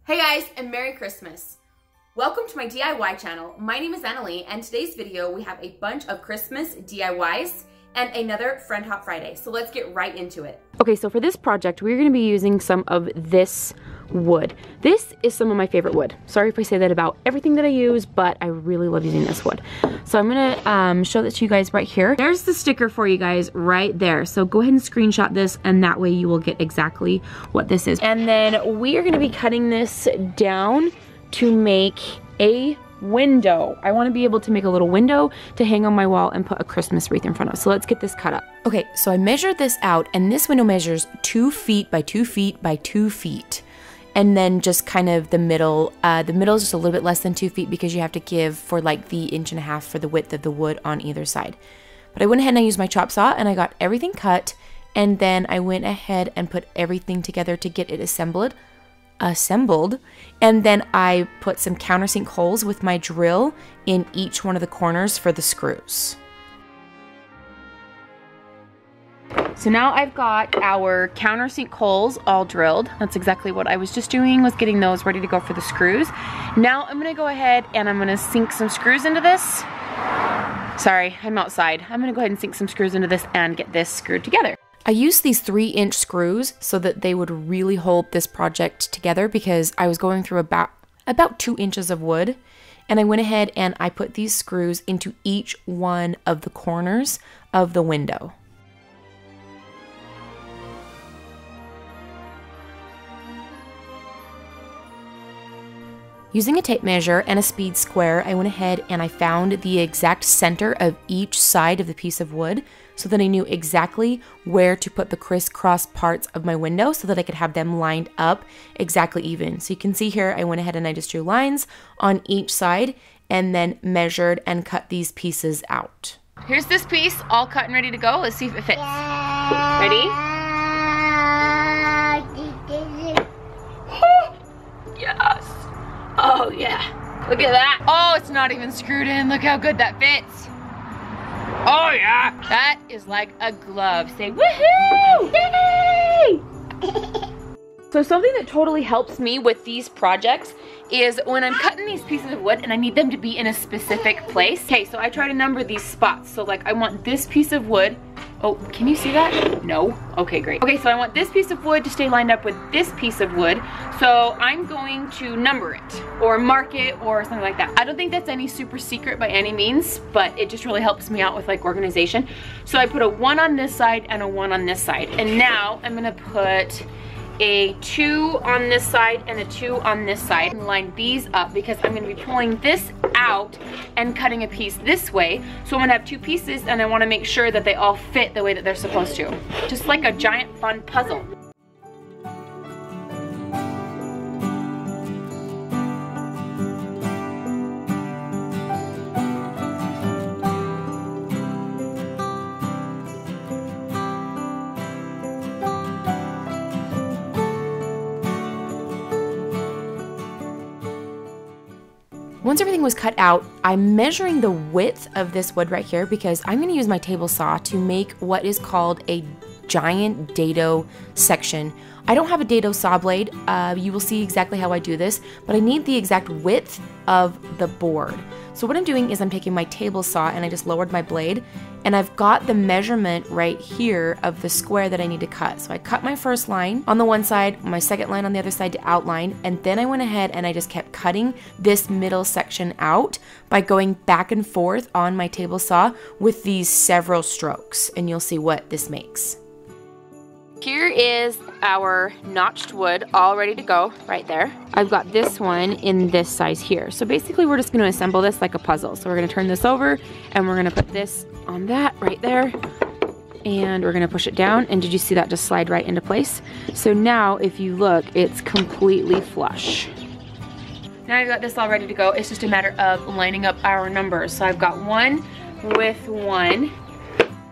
Hey guys, and Merry Christmas. Welcome to my DIY channel. My name is Annalie, and today's video we have a bunch of Christmas DIYs and another Friend Hop Friday. So let's get right into it. Okay, so for this project, we're gonna be using some of this wood. This is some of my favorite wood. Sorry if I say that about everything that I use, but I really love using this wood. So I'm gonna show this to you guys right here. There's the sticker for you guys right there. So go ahead and screenshot this, and that way you will get exactly what this is. And then we are gonna be cutting this down to make a window. I want to be able to make a little window to hang on my wall and put a Christmas wreath in front of. So let's get this cut up. Okay, so I measured this out, and this window measures 2 feet by 2 feet by 2 feet. And then just kind of the middle is just a little bit less than 2 feet because you have to give for like the 1.5 inches for the width of the wood on either side. But I went ahead and I used my chop saw and I got everything cut, and then I went ahead and put everything together to get it assembled, and then I put some countersink holes with my drill in each one of the corners for the screws. So now I've got our countersink holes all drilled. That's exactly what I was just doing, was getting those ready to go for the screws. Now I'm gonna go ahead and I'm gonna sink some screws into this. Sorry, I'm outside. I'm gonna go ahead and sink some screws into this and get this screwed together. I used these 3-inch screws so that they would really hold this project together because I was going through about 2 inches of wood, and I went ahead and I put these screws into each one of the corners of the window. Using a tape measure and a speed square, I went ahead and I found the exact center of each side of the piece of wood so that I knew exactly where to put the crisscross parts of my window so that I could have them lined up exactly even. So you can see here, I went ahead and I just drew lines on each side and then measured and cut these pieces out. Here's this piece all cut and ready to go. Let's see if it fits. Ready? Yes. Oh yeah, look at that. Oh, it's not even screwed in. Look how good that fits. Oh yeah, that is like a glove. Say woohoo! Yay! So something that totally helps me with these projects is when I'm cutting these pieces of wood and I need them to be in a specific place. Okay, so I try to number these spots. So like I want this piece of wood. Oh, can you see that? No? Okay, great. Okay, so I want this piece of wood to stay lined up with this piece of wood. So I'm going to number it or mark it or something like that. I don't think that's any super secret by any means, but it just really helps me out with like organization. So I put a 1 on this side and a 1 on this side. And now I'm gonna put a 2 on this side and a 2 on this side and line these up because I'm going to be pulling this out and cutting a piece this way. So I'm going to have 2 pieces and I want to make sure that they all fit the way that they're supposed to. Just like a giant fun puzzle. Once everything was cut out, I'm measuring the width of this wood right here because I'm going to use my table saw to make what is called a giant dado section. I don't have a dado saw blade. You will see exactly how I do this, but I need the exact width of the board. So what I'm doing is I'm taking my table saw and I just lowered my blade, and I've got the measurement right here of the square that I need to cut. So I cut my first line on the one side, my second line on the other side to outline, and then I went ahead and I just kept cutting this middle section out by going back and forth on my table saw with these several strokes, and you'll see what this makes. Here is our notched wood all ready to go right there. I've got this one in this size here. So basically we're just going to assemble this like a puzzle. So we're going to turn this over and we're going to put this on that right there. And we're going to push it down. And did you see that just slide right into place? So now if you look, it's completely flush. Now I've got this all ready to go. It's just a matter of lining up our numbers. So I've got 1 with 1,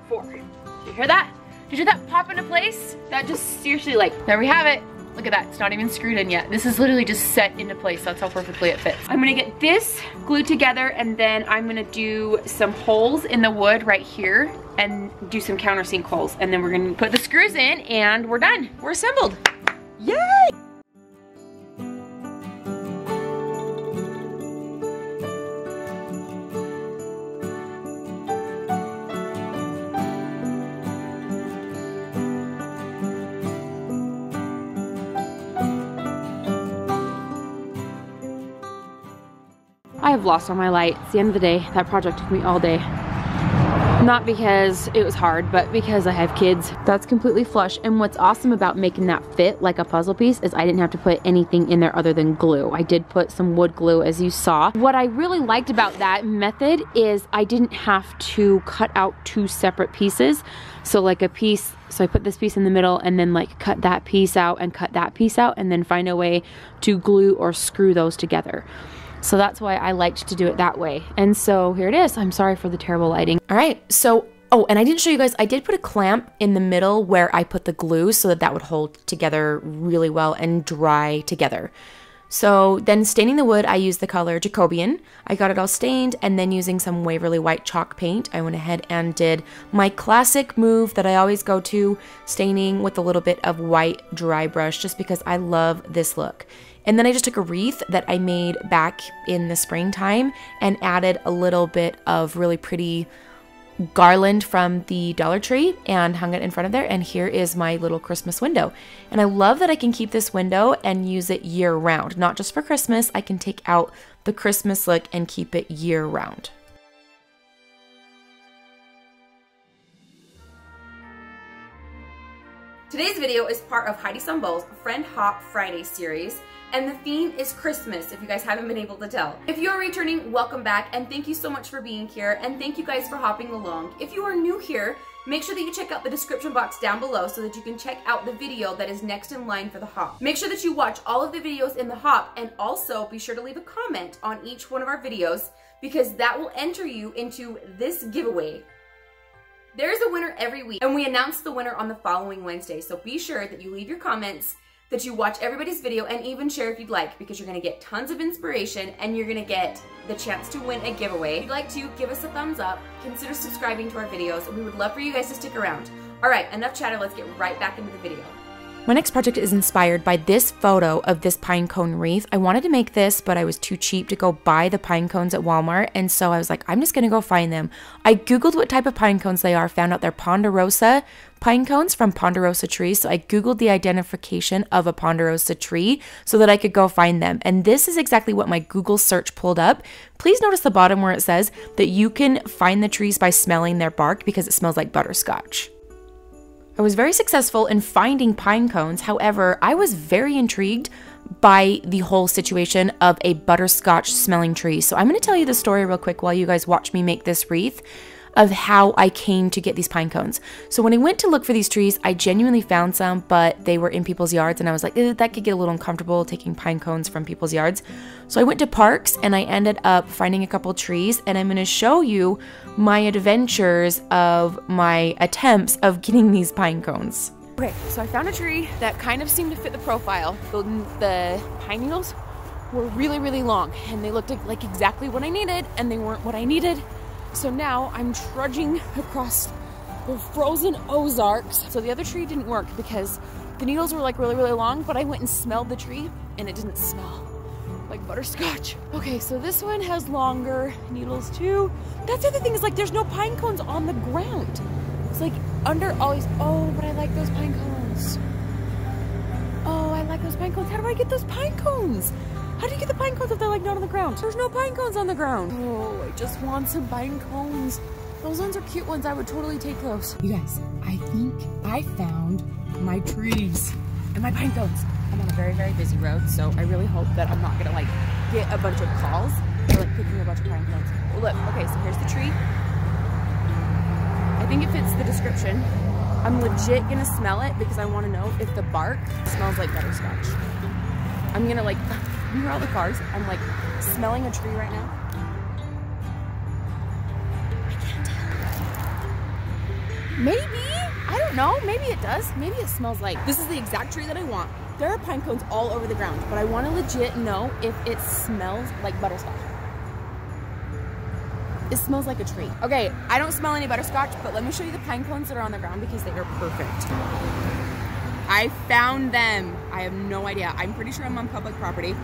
4. Did you hear that? Did you hear that pop into place? That just seriously, like, there we have it. Look at that, it's not even screwed in yet. This is literally just set into place. That's how perfectly it fits. I'm gonna get this glued together, and then I'm gonna do some holes in the wood right here and do some countersink holes. And then we're gonna put the screws in and we're done. We're assembled. Yay! I have lost all my light. It's the end of the day. That project took me all day. Not because it was hard, but because I have kids. That's completely flush. And what's awesome about making that fit like a puzzle piece is I didn't have to put anything in there other than glue. I did put some wood glue, as you saw. What I really liked about that method is I didn't have to cut out two separate pieces. So like a piece, so I put this piece in the middle and then like cut that piece out and cut that piece out and then find a way to glue or screw those together. So that's why I liked to do it that way. And so here it is. I'm sorry for the terrible lighting. All right, so, oh, and I didn't show you guys, I did put a clamp in the middle where I put the glue so that that would hold together really well and dry together. So then staining the wood, I used the color Jacobian. I got it all stained, and then using some Waverly White chalk paint, I went ahead and did my classic move that I always go to, staining with a little bit of white dry brush, just because I love this look. And then I just took a wreath that I made back in the springtime and added a little bit of really pretty garland from the Dollar Tree and hung it in front of there. And here is my little Christmas window. And I love that I can keep this window and use it year round, not just for Christmas. I can take out the Christmas look and keep it year round. Today's video is part of Heidi Sonboul's Friend Hop Friday series, and the theme is Christmas, if you guys haven't been able to tell. If you are returning, welcome back, and thank you so much for being here, and thank you guys for hopping along. If you are new here, make sure that you check out the description box down below so that you can check out the video that is next in line for the hop. Make sure that you watch all of the videos in the hop, and also be sure to leave a comment on each one of our videos, because that will enter you into this giveaway. There's a winner every week, and we announce the winner on the following Wednesday, so be sure that you leave your comments, that you watch everybody's video, and even share if you'd like, because you're gonna get tons of inspiration and you're gonna get the chance to win a giveaway. If you'd like to, give us a thumbs up, consider subscribing to our videos, and we would love for you guys to stick around. All right, enough chatter, let's get right back into the video. My next project is inspired by this photo of this pine cone wreath. I wanted to make this, but I was too cheap to go buy the pine cones at Walmart, and so I was like, I'm just gonna go find them. I googled what type of pine cones they are, found out they're ponderosa pine cones from ponderosa trees, so I googled the identification of a ponderosa tree so that I could go find them, and this is exactly what my Google search pulled up. Please notice the bottom where it says that you can find the trees by smelling their bark because it smells like butterscotch. I was very successful in finding pine cones. However, I was very intrigued by the whole situation of a butterscotch smelling tree. So I'm going to tell you the story real quick while you guys watch me make this wreath of how I came to get these pine cones. So when I went to look for these trees, I genuinely found some, but they were in people's yards, and I was like, that could get a little uncomfortable taking pine cones from people's yards. So I went to parks and I ended up finding a couple trees, and I'm gonna show you my adventures of my attempts of getting these pine cones. Okay, so I found a tree that kind of seemed to fit the profile. The pine needles were really, really long, and they looked like exactly what I needed, and they weren't what I needed. So now I'm trudging across the frozen Ozarks. So the other tree didn't work because the needles were like really, really long, but I went and smelled the tree and it didn't smell like butterscotch. Okay, so this one has longer needles too. That's the other thing, is like there's no pine cones on the ground. It's like under all these, oh, but I like those pine cones. Oh, I like those pine cones. How do I get those pine cones? How do you get the pine cones if they're like not on the ground? There's no pine cones on the ground. Oh, I just want some pine cones. Those ones are cute ones. I would totally take those. You guys, I think I found my trees and my pine cones. I'm on a very, very busy road, so I really hope that I'm not gonna like get a bunch of calls for like picking a bunch of pine cones. Well, look, okay, so here's the tree. I think it fits the description. I'm legit gonna smell it because I wanna know if the bark smells like butterscotch. I'm gonna like, you hear all the cars? I'm like smelling a tree right now. I can't tell. Maybe, I don't know, maybe it does. Maybe it smells like, this is the exact tree that I want. There are pine cones all over the ground, but I want to legit know if it smells like butterscotch. It smells like a tree. Okay, I don't smell any butterscotch, but let me show you the pine cones that are on the ground because they are perfect. I found them. I have no idea. I'm pretty sure I'm on public property.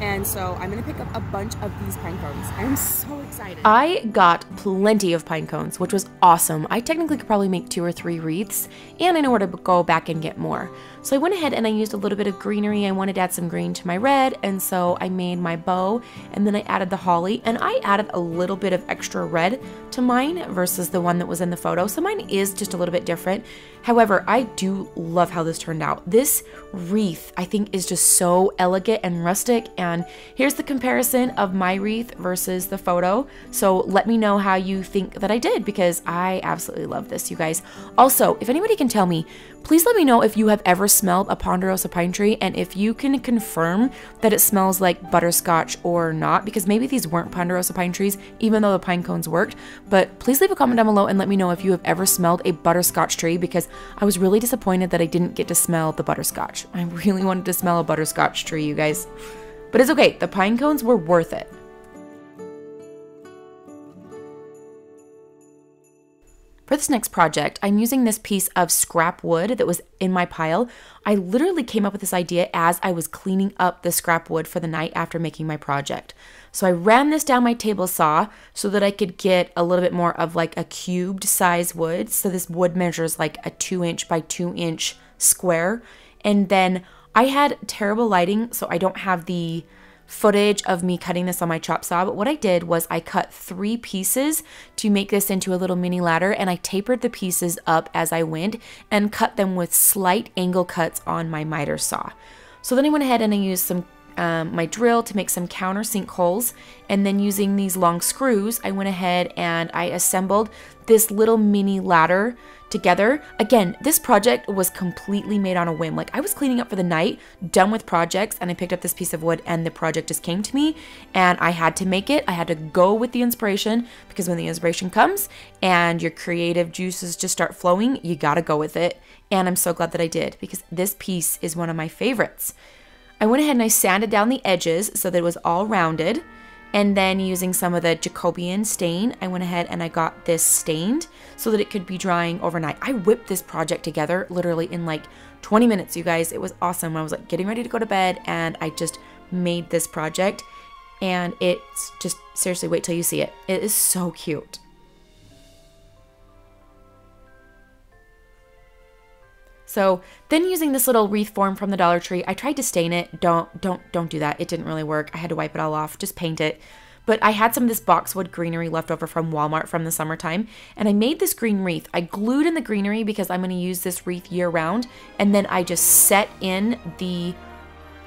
And so I'm gonna pick up a bunch of these pine cones. I'm so excited. I got plenty of pine cones, which was awesome. I technically could probably make 2 or 3 wreaths, and I know where to go back and get more. So I went ahead and I used a little bit of greenery. I wanted to add some green to my red, and so I made my bow, and then I added the holly, and I added a little bit of extra red to mine versus the one that was in the photo. So mine is just a little bit different. However, I do love how this turned out. This wreath, I think, is just so elegant and rustic, and here's the comparison of my wreath versus the photo. So let me know how you think that I did, because I absolutely love this, you guys. Also, if anybody can tell me, please let me know if you have ever smelled a ponderosa pine tree, and if you can confirm that it smells like butterscotch or not, because maybe these weren't ponderosa pine trees, even though the pine cones worked. But please leave a comment down below and let me know if you have ever smelled a butterscotch tree, because I was really disappointed that I didn't get to smell the butterscotch. I really wanted to smell a butterscotch tree, you guys. But it's okay, the pine cones were worth it. For this next project, I'm using this piece of scrap wood that was in my pile. I literally came up with this idea as I was cleaning up the scrap wood for the night after making my project. So I ran this down my table saw so that I could get a little bit more of like a cubed size wood. So this wood measures like a 2" by 2" square. And then I had terrible lighting, so I don't have the footage of me cutting this on my chop saw, but what I did was I cut 3 pieces to make this into a little mini ladder, and I tapered the pieces up as I went and cut them with slight angle cuts on my miter saw. So then I went ahead and I used some my drill to make some countersink holes, and then using these long screws, I went ahead and I assembled this little mini ladder together. Again, this project was completely made on a whim. Like, I was cleaning up for the night, done with projects, and I picked up this piece of wood and the project just came to me, and I had to make it. I had to go with the inspiration, because when the inspiration comes and your creative juices just start flowing, you gotta go with it. And I'm so glad that I did, because this piece is one of my favorites. I went ahead and I sanded down the edges so that it was all rounded. And then using some of the Jacobian stain, I went ahead and I got this stained so that it could be drying overnight. I whipped this project together literally in like 20 minutes, you guys. It was awesome. I was like getting ready to go to bed and I just made this project, and it's just, seriously, wait till you see it. It is so cute. So then, using this little wreath form from the Dollar Tree, I tried to stain it. Don't do that. It didn't really work. I had to wipe it all off. Just paint it. But I had some of this boxwood greenery left over from Walmart from the summertime, and I made this green wreath. I glued in the greenery because I'm going to use this wreath year round, and then I just set in the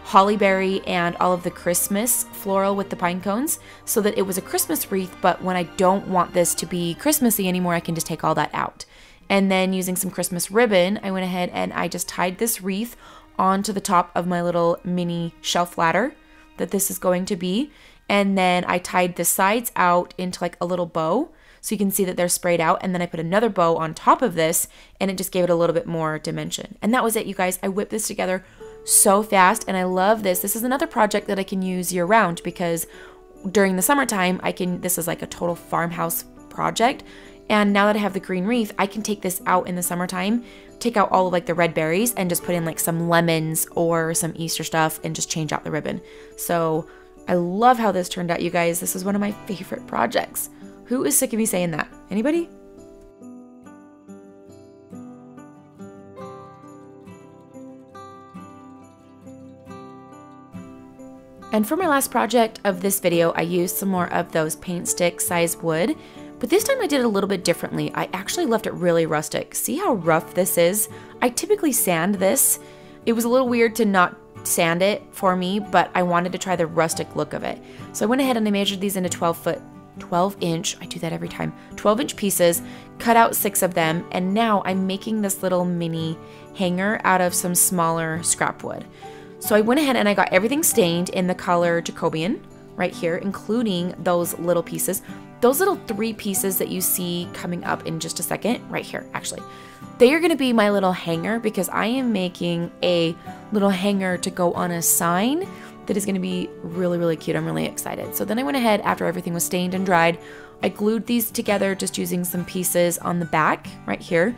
hollyberry and all of the Christmas floral with the pine cones so that it was a Christmas wreath, but when I don't want this to be Christmassy anymore, I can just take all that out. And then using some Christmas ribbon, I went ahead and I just tied this wreath onto the top of my little mini shelf ladder that this is going to be. And then I tied the sides out into like a little bow so you can see that they're sprayed out. And then I put another bow on top of this, and it just gave it a little bit more dimension. And that was it, you guys. I whipped this together so fast, and I love this. This is another project that I can use year round, because during the summertime, this is like a total farmhouse project. And now that I have the green wreath, I can take this out in the summertime, take out all of like the red berries and just put in like some lemons or some Easter stuff and just change out the ribbon. So I love how this turned out, you guys. This is one of my favorite projects. Who is sick of me saying that? Anybody? And for my last project of this video, I used some more of those paint stick size wood. But this time I did it a little bit differently. I actually left it really rustic. See how rough this is? I typically sand this. It was a little weird to not sand it for me, but I wanted to try the rustic look of it. So I went ahead and I measured these into 12-inch, I do that every time, 12-inch pieces, cut out 6 of them, and now I'm making this little mini hanger out of some smaller scrap wood. So I went ahead and I got everything stained in the color Jacobian right here, including those little pieces. Those little 3 pieces that you see coming up in just a second, right here, actually, they are going to be my little hanger, because I am making a little hanger to go on a sign that is going to be really, really cute. I'm really excited. So then I went ahead, after everything was stained and dried, I glued these together just using some pieces on the back right here.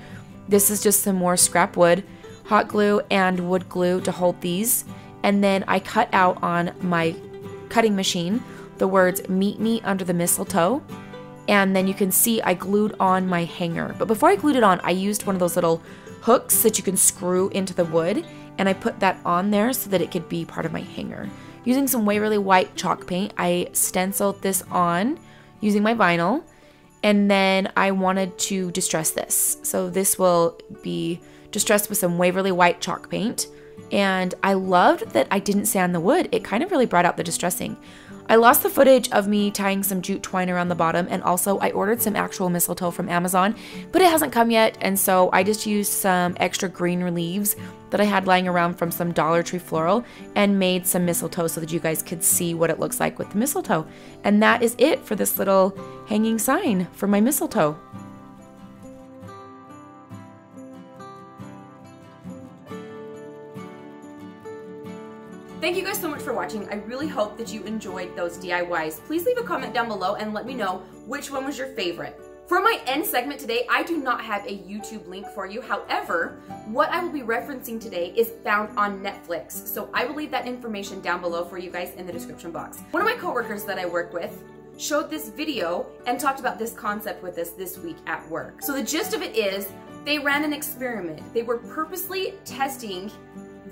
This is just some more scrap wood, hot glue and wood glue to hold these. And then I cut out on my cutting machine the words "Meet me under the mistletoe." And then you can see I glued on my hanger. But before I glued it on, I used one of those little hooks that you can screw into the wood, and I put that on there so that it could be part of my hanger. Using some Waverly White chalk paint, I stenciled this on using my vinyl, and then I wanted to distress this. So this will be distressed with some Waverly White chalk paint, and I loved that I didn't sand the wood. It kind of really brought out the distressing. I lost the footage of me tying some jute twine around the bottom, and also I ordered some actual mistletoe from Amazon, but it hasn't come yet, and so I just used some extra green leaves that I had lying around from some Dollar Tree floral and made some mistletoe so that you guys could see what it looks like with the mistletoe. And that is it for this little hanging sign for my mistletoe. Thank you guys so much for watching. I really hope that you enjoyed those DIYs. Please leave a comment down below and let me know which one was your favorite. For my end segment today, I do not have a YouTube link for you. However, what I will be referencing today is found on Netflix. So I will leave that information down below for you guys in the description box. One of my coworkers that I work with showed this video and talked about this concept with us this week at work. So the gist of it is they ran an experiment. They were purposely testing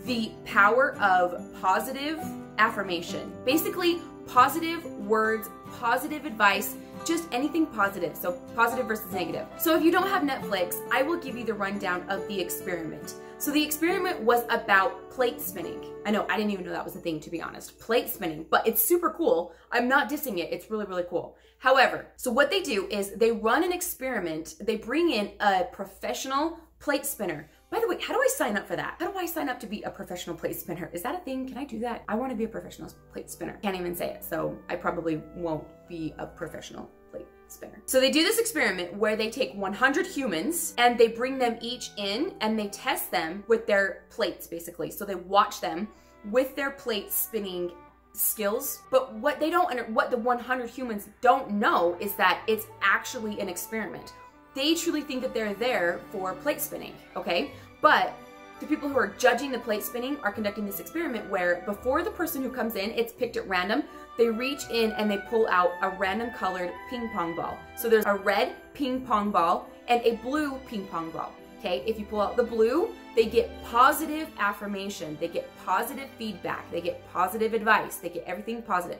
the power of positive affirmation. Basically, positive words, positive advice, just anything positive. So positive versus negative. So if you don't have Netflix, I will give you the rundown of the experiment. So the experiment was about plate spinning. I know, I didn't even know that was a thing, to be honest. Plate spinning, but it's super cool. I'm not dissing it. It's really, really cool. However, so what they do is they run an experiment. They bring in a professional plate spinner. By the way, how do I sign up for that? How do I sign up to be a professional plate spinner? Is that a thing? Can I do that? I want to be a professional plate spinner. Can't even say it, so I probably won't be a professional plate spinner. So they do this experiment where they take 100 humans and they bring them each in and they test them with their plates, basically. So they watch them with their plate spinning skills. But what they don't, what the 100 humans don't know is that it's actually an experiment. They truly think that they're there for plate spinning, okay? But the people who are judging the plate spinning are conducting this experiment where before the person who comes in, it's picked at random, they reach in and they pull out a random colored ping pong ball. So there's a red ping pong ball and a blue ping pong ball, okay? If you pull out the blue, they get positive affirmation, they get positive feedback, they get positive advice, they get everything positive.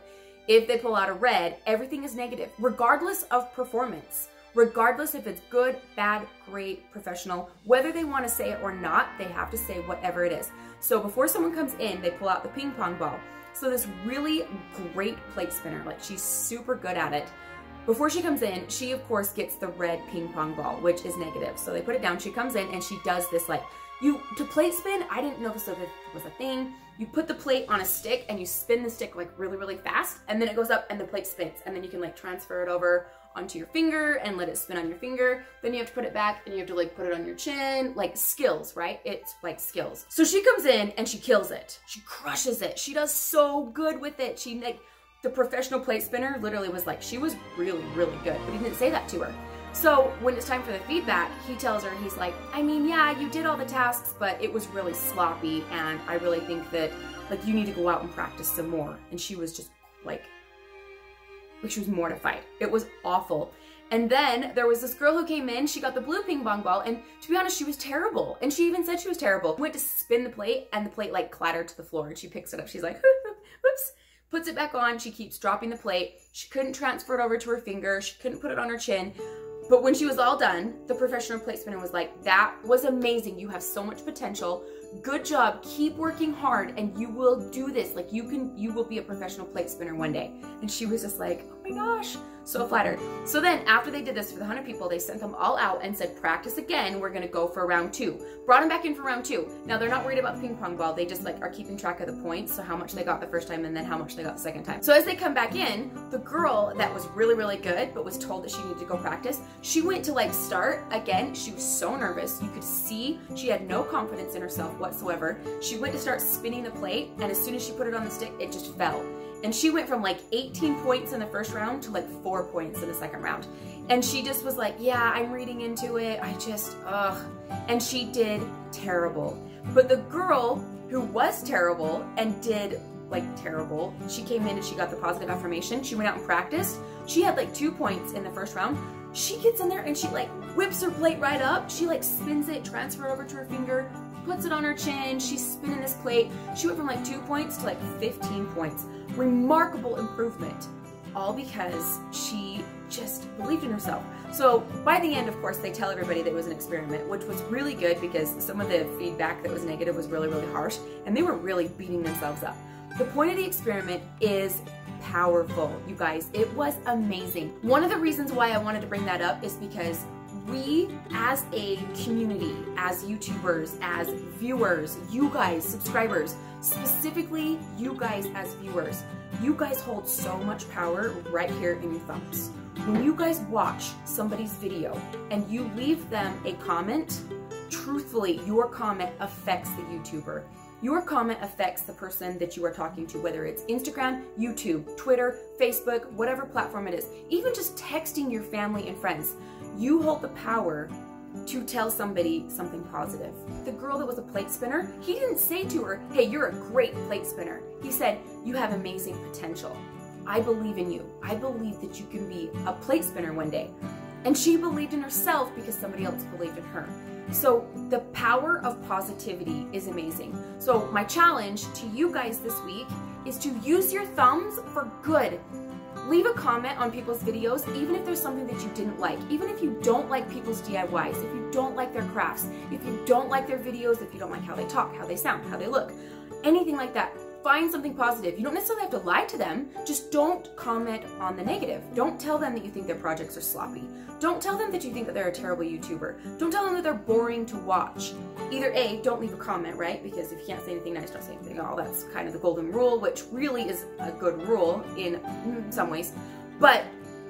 If they pull out a red, everything is negative, regardless of performance. Regardless if it's good, bad, great, professional, whether they want to say it or not, they have to say whatever it is. So before someone comes in, they pull out the ping pong ball. So this really great plate spinner, like she's super good at it. Before she comes in, she of course gets the red ping pong ball, which is negative. So they put it down, she comes in and she does this like, to plate spin, I didn't know this was a thing. You put the plate on a stick and you spin the stick like really, really fast, and then it goes up and the plate spins, and then you can like transfer it over onto your finger and let it spin on your finger. Then you have to put it back and you have to like put it on your chin, like skills, right? It's like skills. So she comes in and she kills it. She crushes it. She does so good with it. She like, the professional plate spinner literally was like, she was really, really good, but he didn't say that to her. So when it's time for the feedback, he tells her, he's like, I mean, yeah, you did all the tasks, but it was really sloppy, and I really think that like you need to go out and practice some more. And she was just like she was mortified. It was awful. And then there was this girl who came in, she got the blue ping pong ball, and to be honest, she was terrible. And she even said she was terrible. Went to spin the plate, and the plate like clattered to the floor, and she picks it up. She's like, whoops, puts it back on. She keeps dropping the plate. She couldn't transfer it over to her finger. She couldn't put it on her chin. But when she was all done, the professional plate spinner was like, that was amazing. You have so much potential. Good job. Keep working hard and you will do this. Like you will be a professional plate spinner one day. And she was just like, oh my gosh, so flattered. So then after they did this for the 100 people, they sent them all out and said, practice again. We're going to go for round 2. Brought them back in for round 2. Now they're not worried about the ping pong ball. They just like are keeping track of the points. So how much they got the first time and then how much they got the second time. So as they come back in, the girl that was really, really good, but was told that she needed to go practice, she went to like start again. She was so nervous. You could see she had no confidence in herself whatsoever. She went to start spinning the plate, and as soon as she put it on the stick, it just fell. And she went from like 18 points in the first round to like 4 points in the second round. And she just was like, yeah, I'm reading into it. I just, ugh. And she did terrible. But the girl who was terrible and did like terrible. She came in and she got the positive affirmation. She went out and practiced. She had like 2 points in the first round. She gets in there and she like whips her plate right up. She like spins it, transfer over to her finger, puts it on her chin. She's spinning this plate. She went from like 2 points to like 15 points. Remarkable improvement. All because she just believed in herself. So by the end, of course, they tell everybody that it was an experiment, which was really good because some of the feedback that was negative was really, really harsh, and they were really beating themselves up. The point of the experiment is powerful, you guys. It was amazing. One of the reasons why I wanted to bring that up is because we as a community, as YouTubers, as viewers, you guys, subscribers, specifically you guys as viewers, you guys hold so much power right here in your thumbs. When you guys watch somebody's video and you leave them a comment, truthfully, your comment affects the YouTuber. Your comment affects the person that you are talking to, whether it's Instagram, YouTube, Twitter, Facebook, whatever platform it is. Even just texting your family and friends, you hold the power to tell somebody something positive. The girl that was a plate spinner, he didn't say to her, hey, you're a great plate spinner. He said, you have amazing potential. I believe in you. I believe that you can be a plate spinner one day. And she believed in herself because somebody else believed in her. So the power of positivity is amazing. So my challenge to you guys this week is to use your thumbs for good. Leave a comment on people's videos, even if there's something that you didn't like, even if you don't like people's DIYs, if you don't like their crafts, if you don't like their videos, if you don't like how they talk, how they sound, how they look, anything like that. Find something positive. You don't necessarily have to lie to them, just don't comment on the negative. Don't tell them that you think their projects are sloppy. Don't tell them that you think that they're a terrible YouTuber. Don't tell them that they're boring to watch. Either A, don't leave a comment, right? Because if you can't say anything nice, don't say anything at all. That's kind of the golden rule, which really is a good rule in some ways. But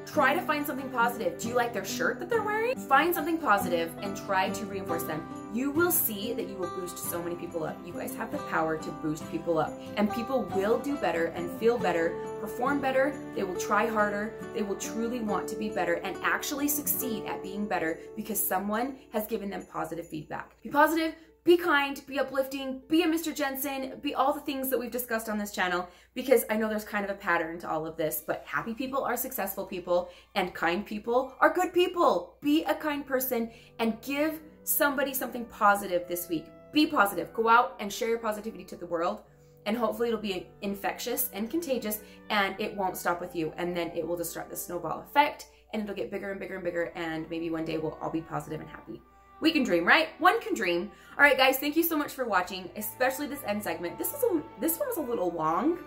try to find something positive. Do you like their shirt that they're wearing? Find something positive and try to reinforce them. You will see that you will boost so many people up. You guys have the power to boost people up, and people will do better and feel better, perform better, they will try harder, they will truly want to be better and actually succeed at being better because someone has given them positive feedback. Be positive, be kind, be uplifting, be a Mr. Jensen, be all the things that we've discussed on this channel, because I know there's kind of a pattern to all of this, but happy people are successful people and kind people are good people. Be a kind person and give somebody something positive this week. Be positive. Go out and share your positivity to the world, and hopefully it'll be infectious and contagious and it won't stop with you, and then it will just start the snowball effect and it'll get bigger and bigger and bigger, and maybe one day we'll all be positive and happy. We can dream, right? One can dream. All right, guys, thank you so much for watching, especially this end segment. This one was a little long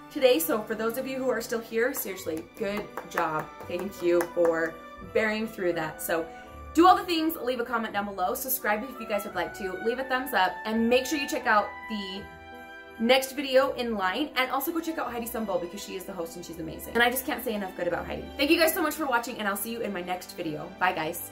today, so for those of you who are still here, seriously, good job. Thank you for bearing through that. So do all the things, leave a comment down below, subscribe if you guys would like to, leave a thumbs up, and make sure you check out the next video in line, and also go check out Heidi Sonboul because she is the host and she's amazing. And I just can't say enough good about Heidi. Thank you guys so much for watching, and I'll see you in my next video. Bye, guys.